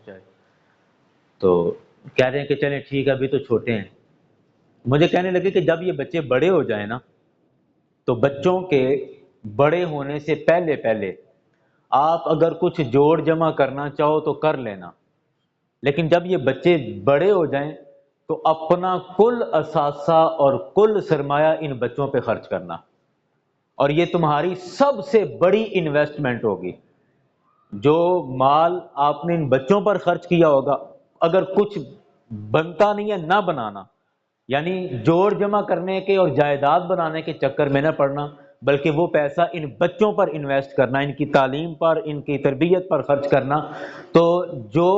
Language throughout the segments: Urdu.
شاید، تو کہہ رہے ہیں کہ چلیں ٹھیک ہے ابھی تو چھوٹے ہیں. مجھے کہنے لگے کہ جب یہ بچے بڑے ہو جائیں نا تو بچوں کے بڑے ہونے سے پہلے پہلے آپ اگر کچھ جوڑ جمع کرنا چاہو تو کر لینا، لیکن جب یہ بچے بڑے ہو جائیں تو اپنا کل اثاثہ اور کل سرمایہ ان بچوں پہ خرچ کرنا، اور یہ تمہاری سب سے بڑی انویسٹمنٹ ہوگی. جو مال آپ نے ان بچوں پر خرچ کیا ہوگا، اگر کچھ بنتا نہیں ہے نہ بنانا، یعنی جوڑ جمع کرنے کے اور جائیداد بنانے کے چکر میں نہ پڑنا، بلکہ وہ پیسہ ان بچوں پر انویسٹ کرنا، ان کی تعلیم پر، ان کی تربیت پر خرچ کرنا. تو جو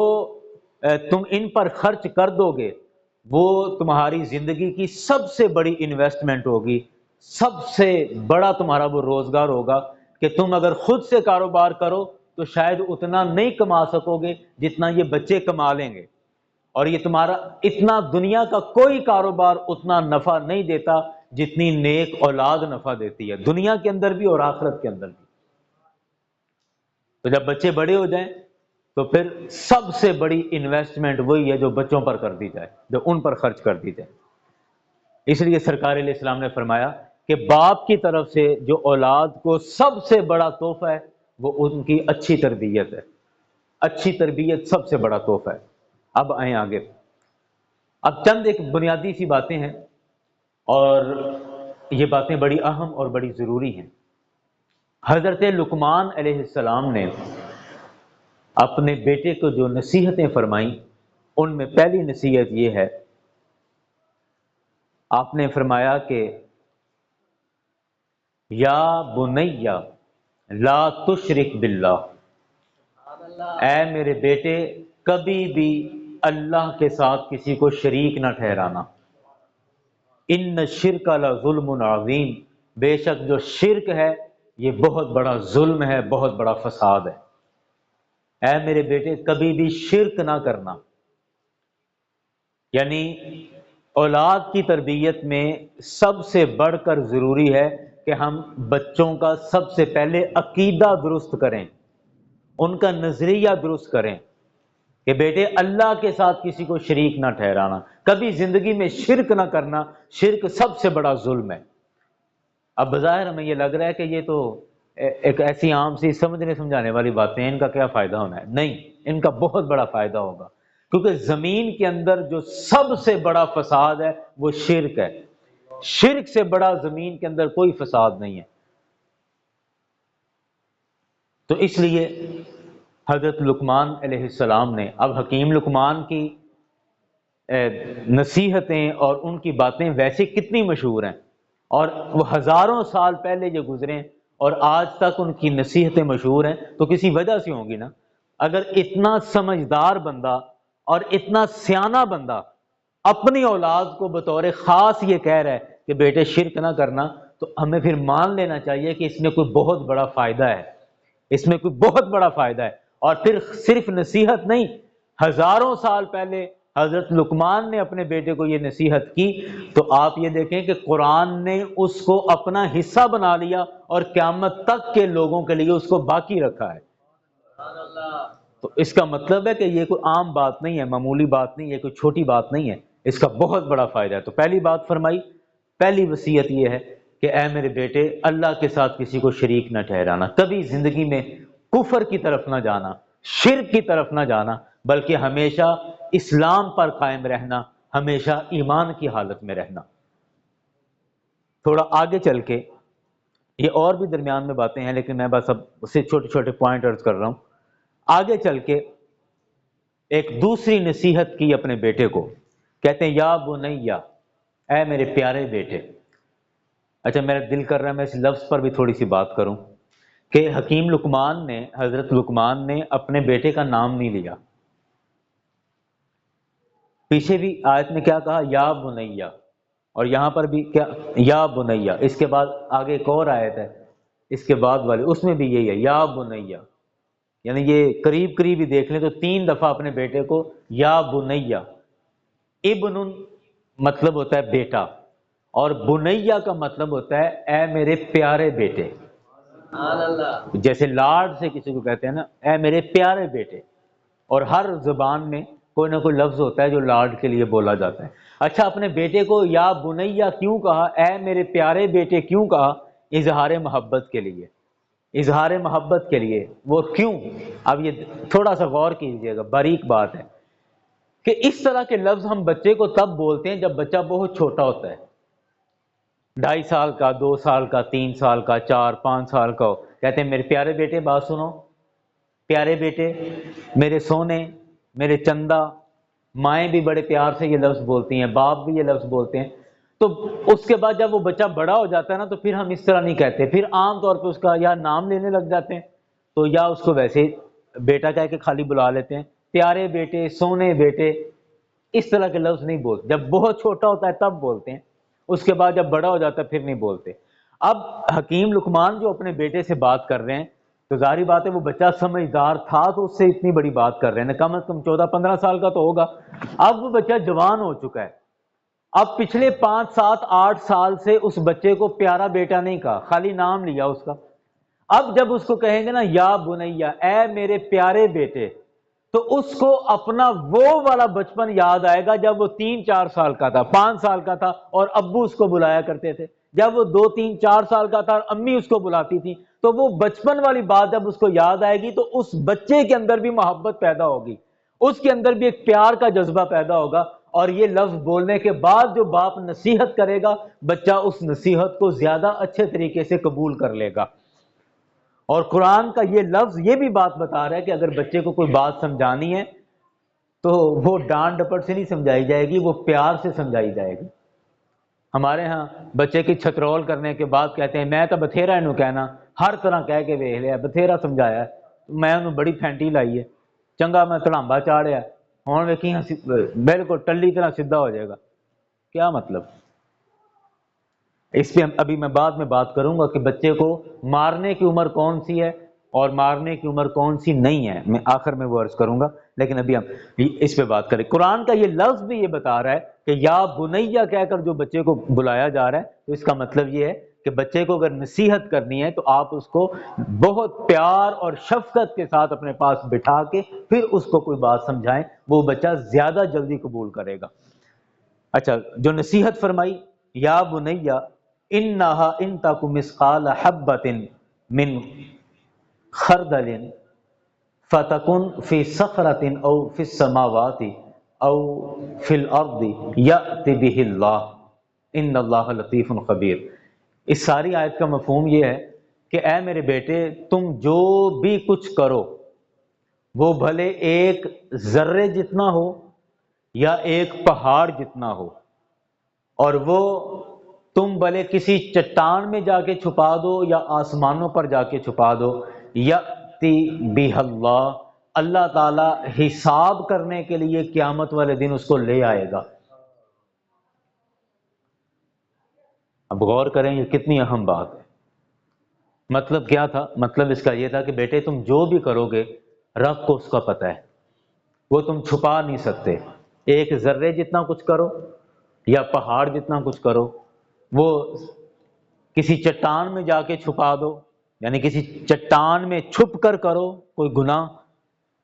تم ان پر خرچ کر دو گے وہ تمہاری زندگی کی سب سے بڑی انویسٹمنٹ ہوگی، سب سے بڑا تمہارا وہ روزگار ہوگا کہ تم اگر خود سے کاروبار کرو تو شاید اتنا نہیں کما سکو گے جتنا یہ بچے کما لیں گے، اور یہ تمہارا اتنا دنیا کا کوئی کاروبار اتنا نفع نہیں دیتا جتنی نیک اولاد نفع دیتی ہے، دنیا کے اندر بھی اور آخرت کے اندر بھی. تو جب بچے بڑے ہو جائیں تو پھر سب سے بڑی انویسٹمنٹ وہی ہے جو بچوں پر کر دی جائے، جو ان پر خرچ کر دی جائے. اس لیے سرکار علیہ السلام نے فرمایا کہ باپ کی طرف سے جو اولاد کو سب سے بڑا تحفہ ہے وہ ان کی اچھی تربیت ہے. اچھی تربیت سب سے بڑا تحفہ ہے. اب آئیں آگے. اب چند ایک بنیادی سی باتیں ہیں اور یہ باتیں بڑی اہم اور بڑی ضروری ہیں. حضرت لقمان علیہ السلام نے اپنے بیٹے کو جو نصیحتیں فرمائیں ان میں پہلی نصیحت یہ ہے، آپ نے فرمایا کہ یا بنیا لا تشرک باللہ، اے میرے بیٹے کبھی بھی اللہ کے ساتھ کسی کو شریک نہ ٹھہرانا. ان الشرک لظلم عظیم، بے شک جو شرک ہے یہ بہت بڑا ظلم ہے، بہت بڑا فساد ہے. اے میرے بیٹے کبھی بھی شرک نہ کرنا. یعنی اولاد کی تربیت میں سب سے بڑھ کر ضروری ہے کہ ہم بچوں کا سب سے پہلے عقیدہ درست کریں، ان کا نظریہ درست کریں کہ بیٹے اللہ کے ساتھ کسی کو شریک نہ ٹھہرانا، کبھی زندگی میں شرک نہ کرنا. شرک سب سے بڑا ظلم ہے. اب بظاہر ہمیں یہ لگ رہا ہے کہ یہ تو ایک ایسی عام سی سمجھنے سمجھانے والی باتیں ہیں، ان کا کیا فائدہ ہونا ہے؟ نہیں، ان کا بہت بڑا فائدہ ہوگا، کیونکہ زمین کے اندر جو سب سے بڑا فساد ہے وہ شرک ہے. شرک سے بڑا زمین کے اندر کوئی فساد نہیں ہے. تو اس لیے حضرت لقمان علیہ السلام نے، اب حکیم لقمان کی نصیحتیں اور ان کی باتیں ویسے کتنی مشہور ہیں، اور وہ ہزاروں سال پہلے جو گزرے اور آج تک ان کی نصیحتیں مشہور ہیں تو کسی وجہ سے ہوں گی نا. اگر اتنا سمجھدار بندہ اور اتنا سیاںا بندہ اپنی اولاد کو بطور خاص یہ کہہ رہا ہے کہ بیٹے شرک نہ کرنا، تو ہمیں پھر مان لینا چاہیے کہ اس میں کوئی بہت بڑا فائدہ ہے، اس میں کوئی بہت بڑا فائدہ ہے. اور پھر صرف نصیحت نہیں، ہزاروں سال پہلے حضرت لقمان نے اپنے بیٹے کو یہ نصیحت کی تو آپ یہ دیکھیں کہ قرآن نے اس کو اپنا حصہ بنا لیا اور قیامت تک کے لوگوں کے لیے اس کو باقی رکھا ہے. تو اس کا مطلب ہے کہ یہ کوئی عام بات نہیں ہے، معمولی بات نہیں ہے، کوئی چھوٹی بات نہیں ہے، اس کا بہت بڑا فائدہ ہے. تو پہلی بات فرمائی، پہلی وصیت یہ ہے کہ اے میرے بیٹے اللہ کے ساتھ کسی کو شریک نہ ٹھہرانا، کبھی زندگی میں کفر کی طرف نہ جانا، شرک کی طرف نہ جانا، بلکہ ہمیشہ اسلام پر قائم رہنا، ہمیشہ ایمان کی حالت میں رہنا. تھوڑا آگے چل کے یہ اور بھی درمیان میں باتیں ہیں لیکن میں بس اب اسے چھوٹے چھوٹے پوائنٹ عرض کر رہا ہوں. آگے چل کے ایک دوسری نصیحت کی اپنے بیٹے کو، کہتے ہیں یا بنیا، اے میرے پیارے بیٹے. اچھا میرا دل کر رہا ہے میں اس لفظ پر بھی تھوڑی سی بات کروں کہ حکیم لقمان نے، حضرت لقمان نے اپنے بیٹے کا نام نہیں لیا. پیچھے بھی آیت میں کیا کہا؟ یا بنیا، اور یہاں پر بھی کیا؟ یا بنیا. اس کے بعد آگے ایک اور آیت ہے اس کے بعد والی، اس میں بھی یہی ہے یا بنیا. یعنی یہ قریب قریب ہی دیکھ لیں تو 3 دفعہ اپنے بیٹے کو یا بنیا. ابن مطلب ہوتا ہے بیٹا، اور بنیا کا مطلب ہوتا ہے اے میرے پیارے بیٹے. جیسے لاڈ سے کسی کو کہتے ہیں نا اے میرے پیارے بیٹے. اور ہر زبان میں کوئی نہ کوئی لفظ ہوتا ہے جو لاڈ کے لیے بولا جاتا ہے۔ اچھا، اپنے بیٹے کو یا بنیا کیوں کہا، اے میرے پیارے بیٹے کیوں کہا؟ اظہار محبت کے لیے، اظہار محبت کے لیے۔ وہ کیوں؟ اب یہ تھوڑا سا غور کیجئے گا، باریک بات ہے کہ اس طرح کے لفظ ہم بچے کو تب بولتے ہیں جب بچہ بہت چھوٹا ہوتا ہے، 2.5 سال کا، 2 سال کا، 3 سال کا، 4 5 سال کا ہو، کہتے ہیں میرے پیارے بیٹے بات سنو، پیارے بیٹے، میرے سونے، میرے چندہ۔ مائیں بھی بڑے پیار سے یہ لفظ بولتی ہیں، باپ بھی یہ لفظ بولتے ہیں۔ تو اس کے بعد جب وہ بچہ بڑا ہو جاتا ہے نا، تو پھر ہم اس طرح نہیں کہتے، پھر عام طور پہ اس کا یا نام لینے لگ جاتے ہیں، تو یا اس کو ویسے بیٹا کہہ کے خالی بلا لیتے ہیں، پیارے بیٹے، سونے بیٹے، اس طرح کے لفظ نہیں بولتے۔ جب بہت چھوٹا ہوتا ہے تب بولتے ہیں، اس کے بعد جب بڑا ہو جاتا ہے پھر نہیں بولتے۔ اب حکیم لقمان جو اپنے بیٹے سے بات کر رہے ہیں، تو ظاہری بات ہے وہ بچہ سمجھدار تھا تو اس سے اتنی بڑی بات کر رہے ہیں، کم از کم 14 15 سال کا تو ہوگا۔ اب وہ بچہ جوان ہو چکا ہے، اب پچھلے 5 7 8 سال سے اس بچے کو پیارا بیٹا نہیں کہا، خالی نام لیا اس کا۔ اب جب اس کو کہیں گے نا یا بنیا، اے میرے پیارے بیٹے، تو اس کو اپنا وہ والا بچپن یاد آئے گا جب وہ 3 4 سال کا تھا، 5 سال کا تھا اور ابو اس کو بلایا کرتے تھے۔ جب وہ 2 3 4 سال کا تھا اور امی اس کو بلاتی تھی، تو وہ بچپن والی بات جب اس کو یاد آئے گی تو اس بچے کے اندر بھی محبت پیدا ہوگی، اس کے اندر بھی ایک پیار کا جذبہ پیدا ہوگا، اور یہ لفظ بولنے کے بعد جو باپ نصیحت کرے گا، بچہ اس نصیحت کو زیادہ اچھے طریقے سے قبول کر لے گا۔ اور قرآن کا یہ لفظ یہ بھی بات بتا رہا ہے کہ اگر بچے کو کوئی بات سمجھانی ہے تو وہ ڈانٹ ڈپٹ سے نہیں سمجھائی جائے گی، وہ پیار سے سمجھائی جائے گی۔ ہمارے ہاں بچے کی چھترول کرنے کے بعد کہتے ہیں میں تو بتھیرا انہوں کہنا، ہر طرح کہہ کے ویکھ لیا، بتھیرا سمجھایا ہے، میں انہوں بڑی پھینٹی لائی ہے، چنگا میں تڑامبا چاڑیا، ہوں ویکھی بالکل ٹلی طرح سیدھا ہو جائے گا۔ کیا مطلب؟ اس پہ ابھی میں بعد میں بات کروں گا کہ بچے کو مارنے کی عمر کون سی ہے اور مارنے کی عمر کون سی نہیں ہے، میں آخر میں وہ عرض کروں گا، لیکن ابھی ہم اس پہ بات کریں۔ قرآن کا یہ لفظ بھی یہ بتا رہا ہے کہ یا بنیا کہہ کر جو بچے کو بلایا جا رہا ہے، تو اس کا مطلب یہ ہے کہ بچے کو اگر نصیحت کرنی ہے تو آپ اس کو بہت پیار اور شفقت کے ساتھ اپنے پاس بٹھا کے پھر اس کو کوئی بات سمجھائیں، وہ بچہ زیادہ جلدی قبول کرے گا۔ اچھا، جو نصیحت فرمائی یا بنیا انہا ان تک مثقال حبۃ من خردل فتکن فی صخرۃ او فی السماوات او فی الارض یأت بہ اللہ ان اللہ لطیف خبیر۔ اس ساری آیت کا مفہوم یہ ہے کہ اے میرے بیٹے، تم جو بھی کچھ کرو وہ بھلے ایک ذرے جتنا ہو یا ایک پہاڑ جتنا ہو، اور وہ تم بھلے کسی چٹان میں جا کے چھپا دو یا آسمانوں پر جا کے چھپا دو، یأتی بہ اللہ، اللہ تعالی حساب کرنے کے لیے قیامت والے دن اس کو لے آئے گا۔ اب غور کریں یہ کتنی اہم بات ہے۔ مطلب کیا تھا؟ مطلب اس کا یہ تھا کہ بیٹے تم جو بھی کرو گے رب کو اس کا پتہ ہے، وہ تم چھپا نہیں سکتے۔ ایک ذرے جتنا کچھ کرو یا پہاڑ جتنا کچھ کرو، وہ کسی چٹان میں جا کے چھپا دو، یعنی کسی چٹان میں چھپ کر کرو کوئی گناہ،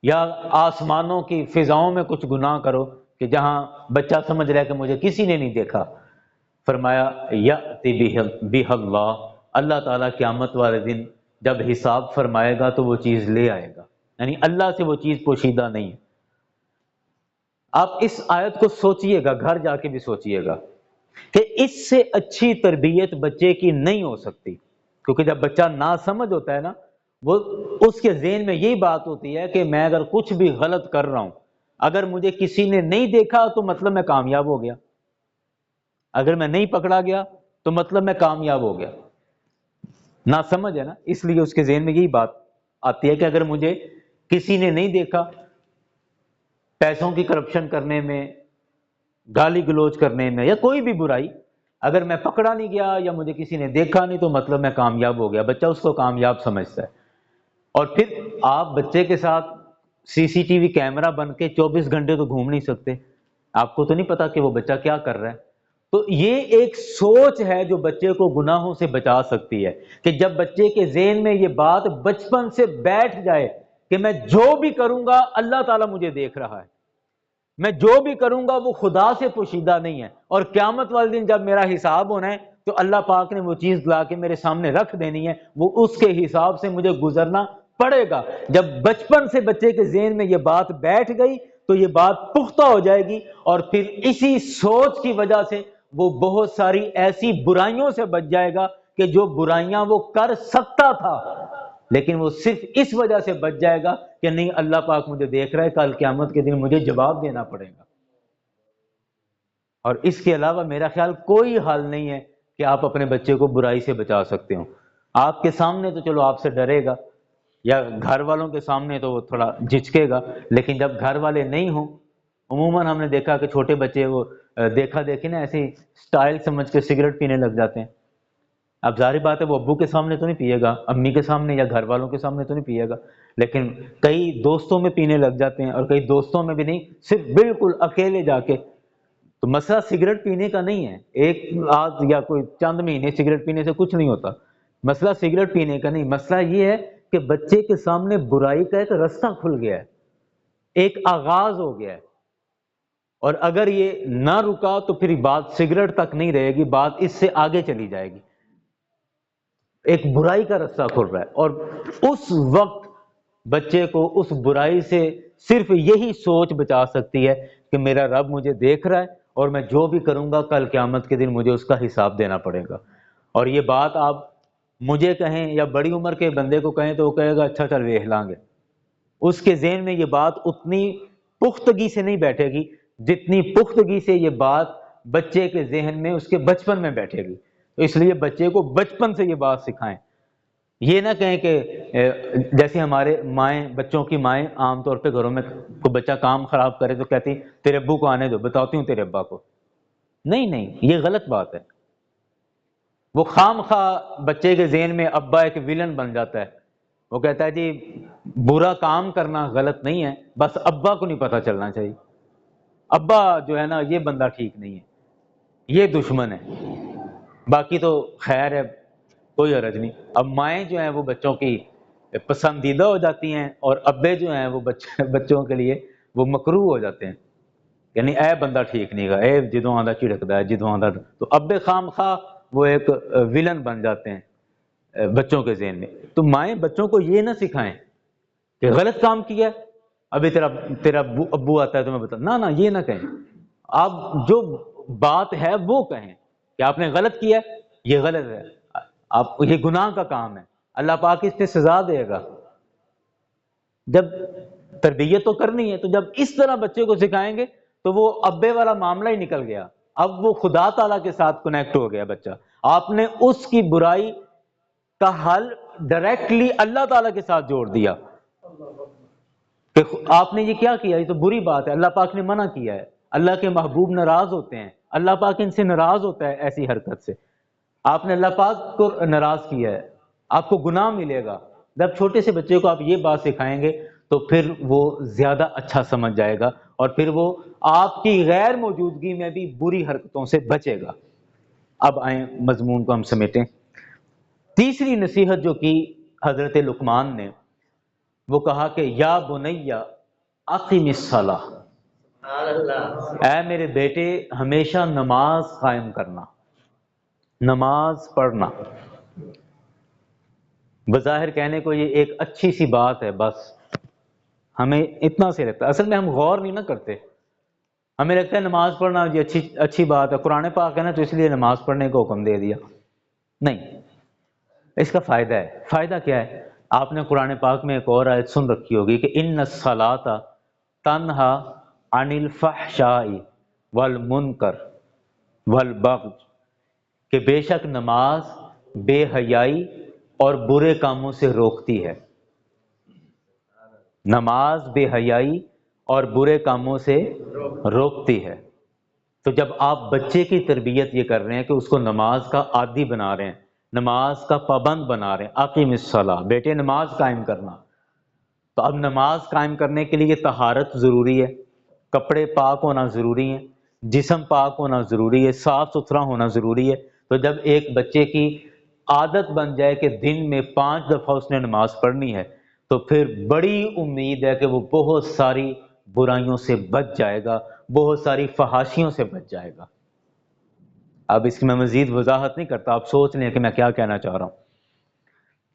یا آسمانوں کی فضاؤں میں کچھ گناہ کرو کہ جہاں بچہ سمجھ رہا ہے کہ مجھے کسی نے نہیں دیکھا، فرمایا یأتی بہ اللہ، اللہ تعالیٰ قیامت والے دن جب حساب فرمائے گا تو وہ چیز لے آئے گا، یعنی اللہ سے وہ چیز پوشیدہ نہیں ہے۔ آپ اس آیت کو سوچئے گا، گھر جا کے بھی سوچئے گا کہ اس سے اچھی تربیت بچے کی نہیں ہو سکتی، کیونکہ جب بچہ ناسمجھ ہوتا ہے نا، وہ اس کے ذہن میں یہی بات ہوتی ہے کہ میں اگر کچھ بھی غلط کر رہا ہوں، اگر مجھے کسی نے نہیں دیکھا تو مطلب میں کامیاب ہو گیا، اگر میں نہیں پکڑا گیا تو مطلب میں کامیاب ہو گیا۔ ناسمجھ ہے نا، اس لیے اس کے ذہن میں یہی بات آتی ہے کہ اگر مجھے کسی نے نہیں دیکھا، پیسوں کی کرپشن کرنے میں، گالی گلوچ کرنے میں، یا کوئی بھی برائی، اگر میں پکڑا نہیں گیا یا مجھے کسی نے دیکھا نہیں تو مطلب میں کامیاب ہو گیا۔ بچہ اس کو کامیاب سمجھتا ہے، اور پھر آپ بچے کے ساتھ سی سی ٹی وی کیمرہ بن کے 24 گھنٹے تو گھوم نہیں سکتے، آپ کو تو نہیں پتا کہ وہ بچہ کیا کر رہا ہے۔ تو یہ ایک سوچ ہے جو بچے کو گناہوں سے بچا سکتی ہے، کہ جب بچے کے ذہن میں یہ بات بچپن سے بیٹھ جائے کہ میں جو بھی کروں گا اللہ تعالیٰ مجھے دیکھ رہا ہے، میں جو بھی کروں گا وہ خدا سے پوشیدہ نہیں ہے، اور قیامت والے دن جب میرا حساب ہونا ہے تو اللہ پاک نے وہ چیز لا کے میرے سامنے رکھ دینی ہے، وہ اس کے حساب سے مجھے گزرنا پڑے گا۔ جب بچپن سے بچے کے ذہن میں یہ بات بیٹھ گئی تو یہ بات پختہ ہو جائے گی، اور پھر اسی سوچ کی وجہ سے وہ بہت ساری ایسی برائیوں سے بچ جائے گا کہ جو برائیاں وہ کر سکتا تھا، لیکن وہ صرف اس وجہ سے بچ جائے گا کہ نہیں اللہ پاک مجھے دیکھ رہا ہے، کل قیامت کے دن مجھے جواب دینا پڑے گا۔ اور اس کے علاوہ میرا خیال کوئی حل نہیں ہے کہ آپ اپنے بچے کو برائی سے بچا سکتے ہو۔ آپ کے سامنے تو چلو آپ سے ڈرے گا، یا گھر والوں کے سامنے تو وہ تھوڑا جھچکے گا، لیکن جب گھر والے نہیں ہوں، عموماً ہم نے دیکھا کہ چھوٹے بچے وہ دیکھا دیکھی نا ایسی سٹائل سمجھ کے سگریٹ پینے لگ جاتے ہیں۔ اب ظاہر بات ہے وہ ابو کے سامنے تو نہیں پیے گا، امی کے سامنے یا گھر والوں کے سامنے تو نہیں پیے گا، لیکن کئی دوستوں میں پینے لگ جاتے ہیں، اور کئی دوستوں میں بھی نہیں، صرف بالکل اکیلے جا کے۔ تو مسئلہ سگریٹ پینے کا نہیں ہے، ایک آدھ یا کوئی چند مہینے سگریٹ پینے سے کچھ نہیں ہوتا، مسئلہ سگریٹ پینے کا نہیں، مسئلہ یہ ہے کہ بچے کے سامنے برائی کا ایک رستہ کھل گیا ہے، ایک آغاز ہو گیا ہے، اور اگر یہ نہ رکا تو پھر بات سگریٹ تک نہیں رہے گی، بات اس سے آگے چلی جائے گی، ایک برائی کا رستہ کھل رہا ہے، اور اس وقت بچے کو اس برائی سے صرف یہی سوچ بچا سکتی ہے کہ میرا رب مجھے دیکھ رہا ہے، اور میں جو بھی کروں گا کل قیامت کے دن مجھے اس کا حساب دینا پڑے گا۔ اور یہ بات آپ مجھے کہیں یا بڑی عمر کے بندے کو کہیں تو وہ کہے گا اچھا چل ویکھ لیں گے، اس کے ذہن میں یہ بات اتنی پختگی سے نہیں بیٹھے گی جتنی پختگی سے یہ بات بچے کے ذہن میں اس کے بچپن میں بیٹھے گی۔ تو اس لیے بچے کو بچپن سے یہ بات سکھائیں، یہ نہ کہیں کہ جیسے ہمارے مائیں، بچوں کی مائیں عام طور پہ گھروں میں کوئی بچہ کام خراب کرے تو کہتی تیرے ابو کو آنے دو، بتاتی ہوں تیرے ابا کو۔ نہیں، یہ غلط بات ہے۔ وہ خام خواہ بچے کے ذہن میں ابا ایک ویلن بن جاتا ہے، وہ کہتا ہے جی برا کام کرنا غلط نہیں ہے، بس ابا کو نہیں پتہ چلنا چاہیے، ابا جو ہے نا یہ بندہ ٹھیک نہیں ہے، یہ دشمن ہے، باقی تو خیر ہے، کوئی حرج نہیں۔ اب مائیں جو ہیں وہ بچوں کی پسندیدہ ہو جاتی ہیں، اور ابے جو ہیں وہ بچوں کے لیے وہ مکروہ ہو جاتے ہیں، یعنی اے بندہ ٹھیک نہیں گا، اے جدوں آندا چڑکدا ہے، جدوں آندا، تو ابے خام خواہ وہ ایک ویلن بن جاتے ہیں بچوں کے ذہن میں۔ تو مائیں بچوں کو یہ نہ سکھائیں کہ غلط کام کیا ہے ابھی تیرا ابو آتا ہے تو میں بتا، نہ یہ نہ کہیں، آپ جو بات ہے وہ کہیں کہ آپ نے غلط کیا ہے، یہ غلط ہے، آپ یہ گناہ کا کام ہے، اللہ پاک اس پہ سزا دے گا۔ جب تربیت تو کرنی ہے، تو جب اس طرح بچے کو سکھائیں گے تو وہ ابے والا معاملہ ہی نکل گیا، اب وہ خدا تعالیٰ کے ساتھ کنیکٹ ہو گیا بچہ، آپ نے اس کی برائی کا حل ڈائریکٹلی اللہ تعالیٰ کے ساتھ جوڑ دیا کہ آپ نے یہ کیا کیا، یہ تو بری بات ہے، اللہ پاک نے منع کیا ہے، اللہ کے محبوب ناراض ہوتے ہیں، اللہ پاک ان سے ناراض ہوتا ہے ایسی حرکت سے، آپ نے اللہ پاک کو ناراض کیا ہے، آپ کو گناہ ملے گا۔ جب چھوٹے سے بچے کو آپ یہ بات سکھائیں گے تو پھر وہ زیادہ اچھا سمجھ جائے گا، اور پھر وہ آپ کی غیر موجودگی میں بھی بری حرکتوں سے بچے گا۔ اب آئیں مضمون کو ہم سمیٹیں۔ تیسری نصیحت جو کی حضرت لقمان نے، وہ کہا کہ یا بنیا اقم الصلاۃ، اے میرے بیٹے ہمیشہ نماز قائم کرنا، نماز پڑھنا۔ بظاہر کہنے کو یہ ایک اچھی سی بات ہے، بس ہمیں اتنا سے لگتا ہے، اصل میں ہم غور نہیں نہ کرتے، ہمیں لگتا ہے نماز پڑھنا یہ اچھی بات ہے، قرآن پاک ہے نا تو اس لیے نماز پڑھنے کو حکم دے دیا۔ نہیں، اس کا فائدہ ہے۔ فائدہ کیا ہے؟ آپ نے قرآن پاک میں ایک اور آیت سن رکھی ہوگی کہ ان الصلاۃ تنہا عن الفحشاء والمنکر والبغی، کہ بے شک نماز بے حیائی اور برے کاموں سے روکتی ہے، نماز بے حیائی اور برے کاموں سے روکتی ہے۔ تو جب آپ بچے کی تربیت یہ کر رہے ہیں کہ اس کو نماز کا عادی بنا رہے ہیں، نماز کا پابند بنا رہے ہیں، اقیم الصلاۃ، بیٹے نماز قائم کرنا، تو اب نماز قائم کرنے کے لیے طہارت ضروری ہے، کپڑے پاک ہونا ضروری ہیں، جسم پاک ہونا ضروری ہے، صاف ستھرا ہونا ضروری ہے۔ تو جب ایک بچے کی عادت بن جائے کہ دن میں 5 دفعہ اس نے نماز پڑھنی ہے، تو پھر بڑی امید ہے کہ وہ بہت ساری برائیوں سے بچ جائے گا، بہت ساری فحاشیوں سے بچ جائے گا۔ اب اس کی میں مزید وضاحت نہیں کرتا، آپ سوچ لیں کہ میں کیا کہنا چاہ رہا ہوں۔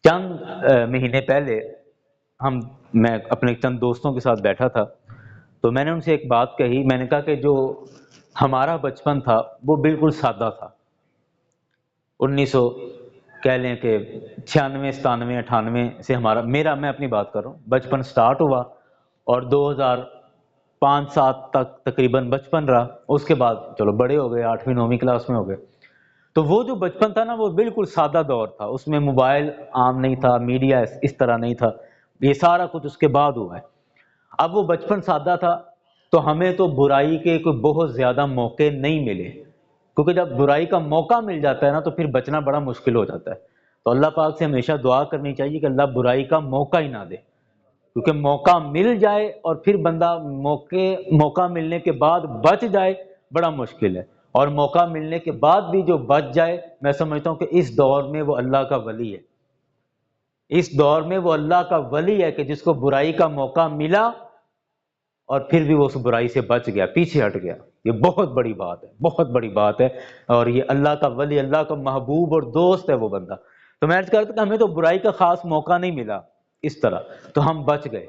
چند مہینے پہلے میں اپنے چند دوستوں کے ساتھ بیٹھا تھا، تو میں نے ان سے ایک بات کہی، میں نے کہا کہ جو ہمارا بچپن تھا وہ بالکل سادہ تھا۔ 1900 کہہ لیں کہ 96 97 98 سے میں اپنی بات کر رہا ہوں، بچپن سٹارٹ ہوا اور 2005 7 تک تقریباً بچپن رہا۔ اس کے بعد چلو بڑے ہو گئے، 8ویں 9ویں کلاس میں ہو گئے۔ تو وہ جو بچپن تھا نا، وہ بالکل سادہ دور تھا، اس میں موبائل عام نہیں تھا، میڈیا اس طرح نہیں تھا، یہ سارا کچھ اس کے بعد ہوا ہے۔ اب وہ بچپن سادہ تھا تو ہمیں تو برائی کے کوئی بہت زیادہ موقع نہیں ملے، کیونکہ جب برائی کا موقع مل جاتا ہے نا تو پھر بچنا بڑا مشکل ہو جاتا ہے۔ تو اللہ پاک سے ہمیشہ دعا کرنی چاہیے کہ اللہ برائی کا موقع ہی نہ دے، کیونکہ موقع مل جائے اور پھر بندہ موقع ملنے کے بعد بچ جائے بڑا مشکل ہے، اور موقع ملنے کے بعد بھی جو بچ جائے، میں سمجھتا ہوں کہ اس دور میں وہ اللہ کا ولی ہے۔ اس دور میں وہ اللہ کا ولی ہے کہ جس کو برائی کا موقع ملا اور پھر بھی وہ اس برائی سے بچ گیا، پیچھے ہٹ گیا۔ یہ بہت بڑی بات ہے، بہت بڑی بات ہے، اور یہ اللہ کا ولی، اللہ کا محبوب اور دوست ہے وہ بندہ۔ تو میں عرض کرتا کہ ہمیں تو برائی کا خاص موقع نہیں ملا اس طرح، تو ہم بچ گئے۔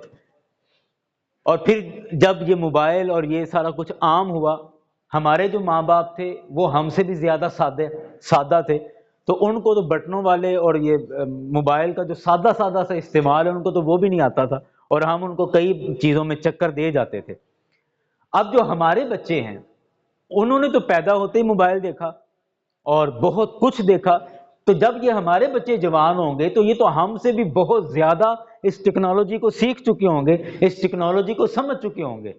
اور پھر جب یہ موبائل اور یہ سارا کچھ عام ہوا، ہمارے جو ماں باپ تھے وہ ہم سے بھی زیادہ سادہ تھے، تو ان کو تو بٹنوں والے اور یہ موبائل کا جو سادہ سا استعمال ہے ان کو تو وہ بھی نہیں آتا تھا، اور ہم ان کو کئی چیزوں میں چکر دے جاتے تھے۔ اب جو ہمارے بچے ہیں انہوں نے تو پیدا ہوتے ہی موبائل دیکھا اور بہت کچھ دیکھا، تو جب یہ ہمارے بچے جوان ہوں گے تو یہ تو ہم سے بھی بہت زیادہ اس ٹیکنالوجی کو سیکھ چکے ہوں گے، اس ٹیکنالوجی کو سمجھ چکے ہوں گے۔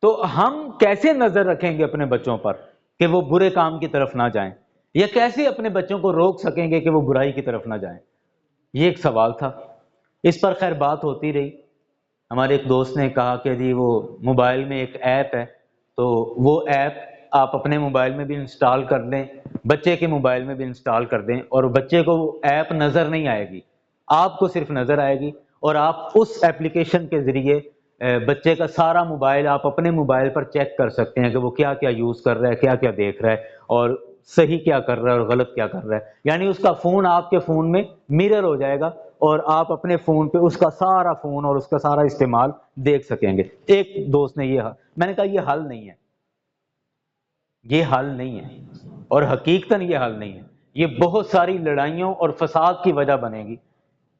تو ہم کیسے نظر رکھیں گے اپنے بچوں پر کہ وہ برے کام کی طرف نہ جائیں، یا کیسے اپنے بچوں کو روک سکیں گے کہ وہ برائی کی طرف نہ جائیں؟ یہ ایک سوال تھا۔ اس پر خیر بات ہوتی رہی۔ ہمارے ایک دوست نے کہا کہ جی وہ موبائل میں ایک ایپ ہے، تو وہ ایپ آپ اپنے موبائل میں بھی انسٹال کر دیں، بچے کے موبائل میں بھی انسٹال کر دیں، اور بچے کو وہ ایپ نظر نہیں آئے گی، آپ کو صرف نظر آئے گی، اور آپ اس ایپلیکیشن کے ذریعے بچے کا سارا موبائل آپ اپنے موبائل پر چیک کر سکتے ہیں کہ وہ کیا کیا یوز کر رہا ہے، کیا کیا دیکھ رہا ہے، اور صحیح کیا کر رہا ہے اور غلط کیا کر رہا ہے۔ یعنی اس کا فون آپ کے فون میں میرر ہو جائے گا، اور آپ اپنے فون پہ اس کا سارا فون اور اس کا سارا استعمال دیکھ سکیں گے۔ ایک دوست نے میں نے کہا یہ حل نہیں ہے، یہ حل نہیں ہے، اور حقیقتاً یہ حل نہیں ہے۔ یہ بہت ساری لڑائیوں اور فساد کی وجہ بنے گی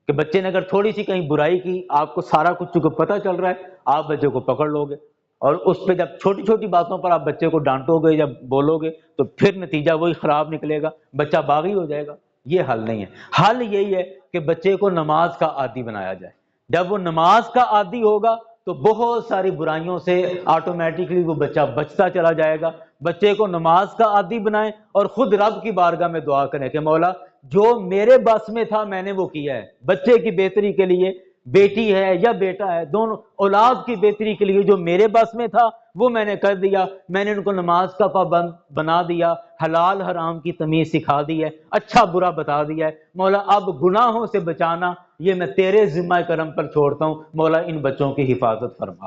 کہ بچے نے اگر تھوڑی سی کہیں برائی کی، آپ کو سارا کچھ چونکہ پتہ چل رہا ہے، آپ بچے کو پکڑ لو گے، اور اس پہ جب چھوٹی چھوٹی باتوں پر آپ بچے کو ڈانٹو گے یا بولو گے تو پھر نتیجہ وہی خراب نکلے گا، بچہ باغی ہو جائے گا۔ یہ حل نہیں ہے۔ حل یہی ہے کہ بچے کو نماز کا عادی بنایا جائے۔ جب وہ نماز کا عادی ہوگا تو بہت ساری برائیوں سے آٹومیٹکلی وہ بچہ بچتا چلا جائے گا۔ بچے کو نماز کا عادی بنائیں اور خود رب کی بارگاہ میں دعا کریں کہ مولا جو میرے بس میں تھا میں نے وہ کیا ہے، بچے کی بہتری کے لیے، بیٹی ہے یا بیٹا ہے، دونوں اولاد کی بہتری کے لیے جو میرے بس میں تھا وہ میں نے کر دیا۔ میں نے ان کو نماز کا پابند بنا دیا، حلال حرام کی تمیز سکھا دی ہے، اچھا برا بتا دیا ہے۔ مولا اب گناہوں سے بچانا یہ میں تیرے ذمہ کرم پر چھوڑتا ہوں، مولا ان بچوں کی حفاظت فرما۔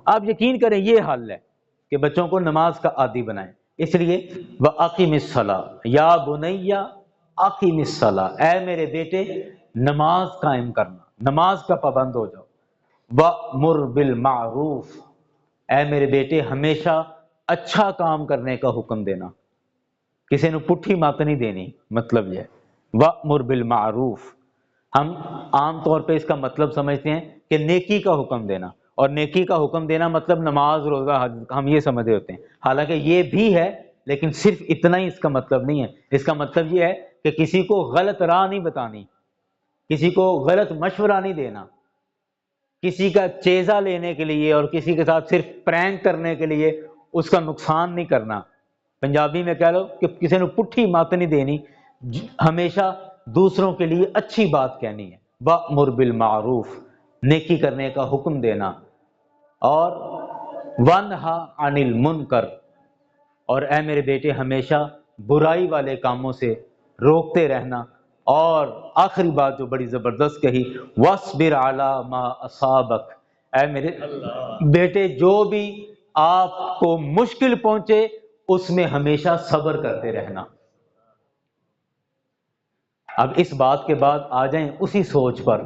آپ یقین کریں یہ حل ہے کہ بچوں کو نماز کا عادی بنائیں۔ اس لیے وَأَقِمِ الصَّلَاةَ یا بنیا اقیم الصلاۃ، اے میرے بیٹے نماز قائم کرنا، نماز کا پابند ہو جاؤ۔ وَأْمُرْ بِالْمَعْرُوفِ، اے میرے بیٹے ہمیشہ اچھا کام کرنے کا حکم دینا، کسی نے پٹھی مات نہیں دینی، مطلب یہ ہے وَأْمُرْ بِالْمَعْرُوفِ۔ ہم عام طور پہ اس کا مطلب سمجھتے ہیں کہ نیکی کا حکم دینا، اور نیکی کا حکم دینا مطلب نماز روزہ حج، ہم یہ سمجھے ہوتے ہیں، حالانکہ یہ بھی ہے لیکن صرف اتنا ہی اس کا مطلب نہیں ہے۔ اس کا مطلب یہ ہے کہ کسی کو غلط راہ نہیں بتانی، کسی کو غلط مشورہ نہیں دینا، کسی کا چیزہ لینے کے لیے اور کسی کے ساتھ صرف پرینک کرنے کے لیے اس کا نقصان نہیں کرنا۔ پنجابی میں کہہ لو کہ کسی نے پٹھی مات نہیں دینی، ہمیشہ دوسروں کے لیے اچھی بات کہنی ہے۔ وَأْمُرْ بِالْمَعْرُوفِ، نیکی کرنے کا حکم دینا، اور وَانْهَ عَنِ الْمُنْکَرِ، اور اے میرے بیٹے ہمیشہ برائی والے کاموں سے روکتے رہنا، اور آخری بات جو بڑی زبردست کہی، وَاصْبِرْ عَلَىٰ مَا أَصَابَكَ، اے میرے بیٹے جو بھی آپ کو مشکل پہنچے اس میں ہمیشہ صبر کرتے رہنا۔ اب اس بات کے بعد آ جائیں اسی سوچ پر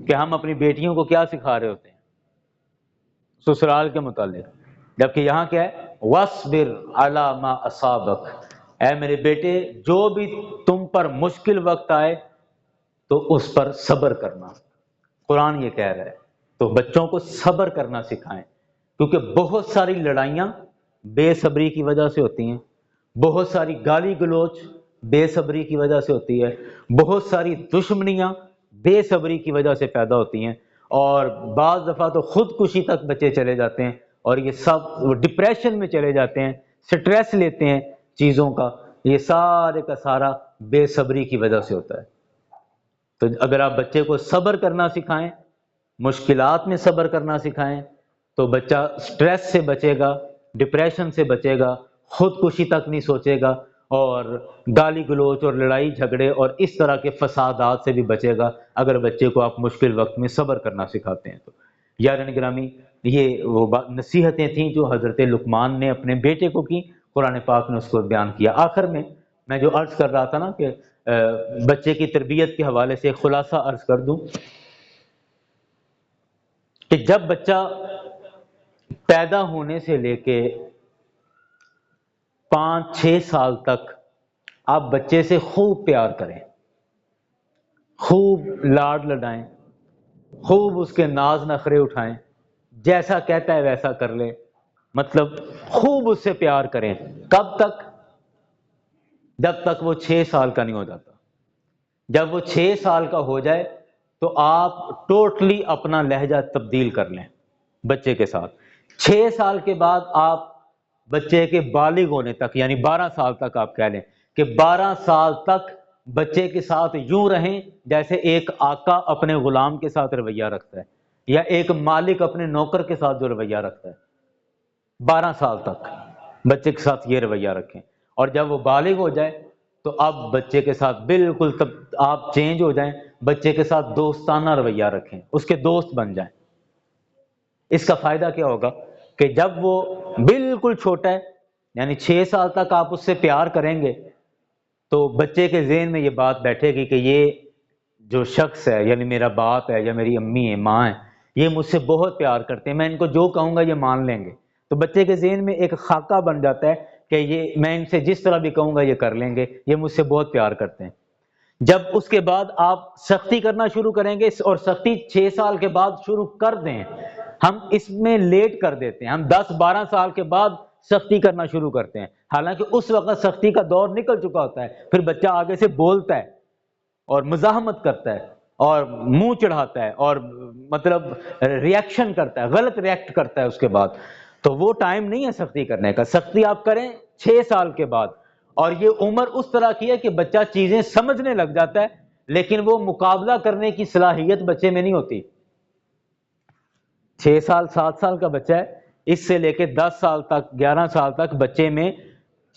کہ ہم اپنی بیٹیوں کو کیا سکھا رہے ہوتے ہیں سسرال کے متعلق، جبکہ یہاں کیا ہے، وَاصْبِرْ عَلَىٰ مَا أَصَابَكَ، اے میرے بیٹے جو بھی تم پر مشکل وقت آئے تو اس پر صبر کرنا۔ قرآن یہ کہہ رہا ہے، تو بچوں کو صبر کرنا سکھائیں، کیونکہ بہت ساری لڑائیاں بے صبری کی وجہ سے ہوتی ہیں، بہت ساری گالی گلوچ بے صبری کی وجہ سے ہوتی ہے، بہت ساری دشمنیاں بے صبری کی وجہ سے پیدا ہوتی ہیں، اور بعض دفعہ تو خودکشی تک بچے چلے جاتے ہیں، اور یہ سب ڈپریشن میں چلے جاتے ہیں، سٹریس لیتے ہیں چیزوں کا، یہ سارے کا سارا بے صبری کی وجہ سے ہوتا ہے۔ تو اگر آپ بچے کو صبر کرنا سکھائیں، مشکلات میں صبر کرنا سکھائیں، تو بچہ سٹریس سے بچے گا، ڈپریشن سے بچے گا، خودکشی تک نہیں سوچے گا، اور گالی گلوچ اور لڑائی جھگڑے اور اس طرح کے فسادات سے بھی بچے گا اگر بچے کو آپ مشکل وقت میں صبر کرنا سکھاتے ہیں تو۔ یاران گرامی، یہ وہ نصیحتیں تھیں جو حضرت لقمان نے اپنے بیٹے کو کی، قرآن پاک نے اس کو بیان کیا۔ آخر میں جو عرض کر رہا تھا نا کہ بچے کی تربیت کے حوالے سے خلاصہ عرض کر دوں کہ جب بچہ پیدا ہونے سے لے کے 5-6 سال تک آپ بچے سے خوب پیار کریں، خوب لاڈ لڈائیں، خوب اس کے ناز نخرے اٹھائیں، جیسا کہتا ہے ویسا کر لیں، مطلب خوب اس سے پیار کریں۔ کب تک؟ جب تک وہ 6 سال کا نہیں ہو جاتا۔ جب وہ 6 سال کا ہو جائے تو آپ ٹوٹلی اپنا لہجہ تبدیل کر لیں بچے کے ساتھ۔ 6 سال کے بعد آپ بچے کے بالغ ہونے تک، یعنی 12 سال تک آپ کہہ لیں کہ 12 سال تک بچے کے ساتھ یوں رہیں جیسے ایک آقا اپنے غلام کے ساتھ رویہ رکھتا ہے، یا ایک مالک اپنے نوکر کے ساتھ جو رویہ رکھتا ہے۔ 12 سال تک بچے کے ساتھ یہ رویہ رکھیں، اور جب وہ بالغ ہو جائے تو اب بچے کے ساتھ بالکل تب آپ چینج ہو جائیں، بچے کے ساتھ دوستانہ رویہ رکھیں، اس کے دوست بن جائیں۔ اس کا فائدہ کیا ہوگا کہ جب وہ بالکل چھوٹا ہے، یعنی 6 سال تک آپ اس سے پیار کریں گے، تو بچے کے ذہن میں یہ بات بیٹھے گی کہ یہ جو شخص ہے، یعنی میرا باپ ہے یا میری امی ہے، ماں ہے، یہ مجھ سے بہت پیار کرتے ہیں، میں ان کو جو کہوں گا یہ مان لیں گے۔ تو بچے کے ذہن میں ایک خاکہ بن جاتا ہے کہ یہ میں ان سے جس طرح بھی کہوں گا یہ کر لیں گے، یہ مجھ سے بہت پیار کرتے ہیں۔ جب اس کے بعد آپ سختی کرنا شروع کریں گے، اور سختی 6 سال کے بعد شروع کر دیں، ہم اس میں لیٹ کر دیتے ہیں، ہم 10-12 سال کے بعد سختی کرنا شروع کرتے ہیں، حالانکہ اس وقت سختی کا دور نکل چکا ہوتا ہے۔ پھر بچہ آگے سے بولتا ہے اور مزاحمت کرتا ہے اور منہ چڑھاتا ہے اور مطلب ریئیکشن کرتا ہے، غلط ریئیکٹ کرتا ہے اس کے بعد، تو وہ ٹائم نہیں ہے سختی کرنے کا۔ سختی آپ کریں 6 سال کے بعد، اور یہ عمر اس طرح کی ہے کہ بچہ چیزیں سمجھنے لگ جاتا ہے، لیکن وہ مقابلہ کرنے کی صلاحیت بچے میں نہیں ہوتی۔ 6 سال 7 سال کا بچہ ہے، اس سے لے کے 10 سال تک 11 سال تک بچے میں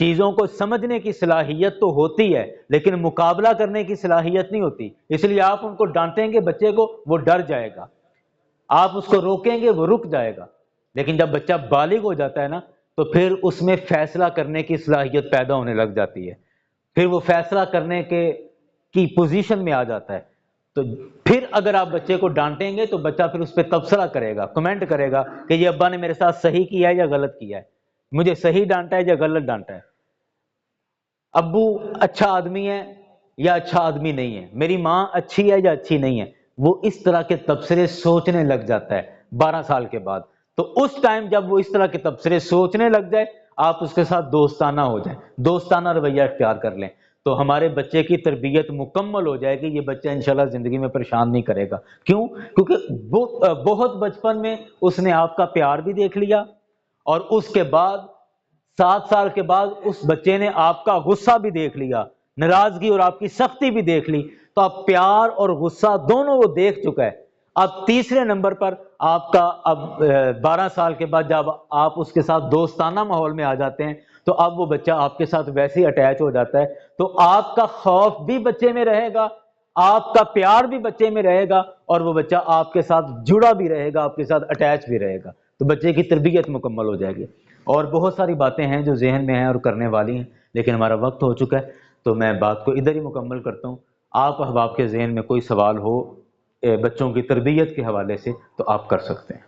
چیزوں کو سمجھنے کی صلاحیت تو ہوتی ہے، لیکن مقابلہ کرنے کی صلاحیت نہیں ہوتی۔ اس لیے آپ ان کو ڈانٹیں گے بچے کو، وہ ڈر جائے گا، آپ اس کو روکیں گے وہ رک جائے گا۔ لیکن جب بچہ بالغ ہو جاتا ہے نا، تو پھر اس میں فیصلہ کرنے کی صلاحیت پیدا ہونے لگ جاتی ہے، پھر وہ فیصلہ کرنے کی پوزیشن میں آ جاتا ہے۔ تو پھر اگر آپ بچے کو ڈانٹیں گے تو بچہ پھر اس پہ تبصرہ کرے گا، کمنٹ کرے گا کہ یہ ابا نے میرے ساتھ صحیح کیا ہے یا غلط کیا ہے، مجھے صحیح ڈانٹا ہے یا غلط ڈانٹا ہے، ابو اچھا آدمی ہے یا اچھا آدمی نہیں ہے، میری ماں اچھی ہے یا اچھی نہیں ہے۔ وہ اس طرح کے تبصرے سوچنے لگ جاتا ہے 12 سال کے بعد۔ تو اس ٹائم جب وہ اس طرح کے تبصرے سوچنے لگ جائے، آپ اس کے ساتھ دوستانہ ہو جائیں، دوستانہ رویہ اختیار کر لیں، تو ہمارے بچے کی تربیت مکمل ہو جائے گی۔ یہ بچہ انشاءاللہ زندگی میں پریشان نہیں کرے گا۔ کیوں؟ کیونکہ بہت بچپن میں اس نے آپ کا پیار بھی دیکھ لیا، اور اس کے بعد 7 سال کے بعد اس بچے نے آپ کا غصہ بھی دیکھ لیا، ناراضگی اور آپ کی سختی بھی دیکھ لی۔ تو اب پیار اور غصہ دونوں وہ دیکھ چکا ہے۔ اب تیسرے نمبر پر آپ کا اب 12 سال کے بعد جب آپ اس کے ساتھ دوستانہ ماحول میں آ جاتے ہیں، تو اب وہ بچہ آپ کے ساتھ ویسے ہی اٹیچ ہو جاتا ہے، تو آپ کا خوف بھی بچے میں رہے گا، آپ کا پیار بھی بچے میں رہے گا، اور وہ بچہ آپ کے ساتھ جڑا بھی رہے گا، آپ کے ساتھ اٹیچ بھی رہے گا، تو بچے کی تربیت مکمل ہو جائے گی۔ اور بہت ساری باتیں ہیں جو ذہن میں ہیں اور کرنے والی ہیں، لیکن ہمارا وقت ہو چکا ہے، تو میں بات کو ادھر ہی مکمل کرتا ہوں۔ آپ احباب کے ذہن میں کوئی سوال ہو بچوں کی تربیت کے حوالے سے تو آپ کر سکتے ہیں۔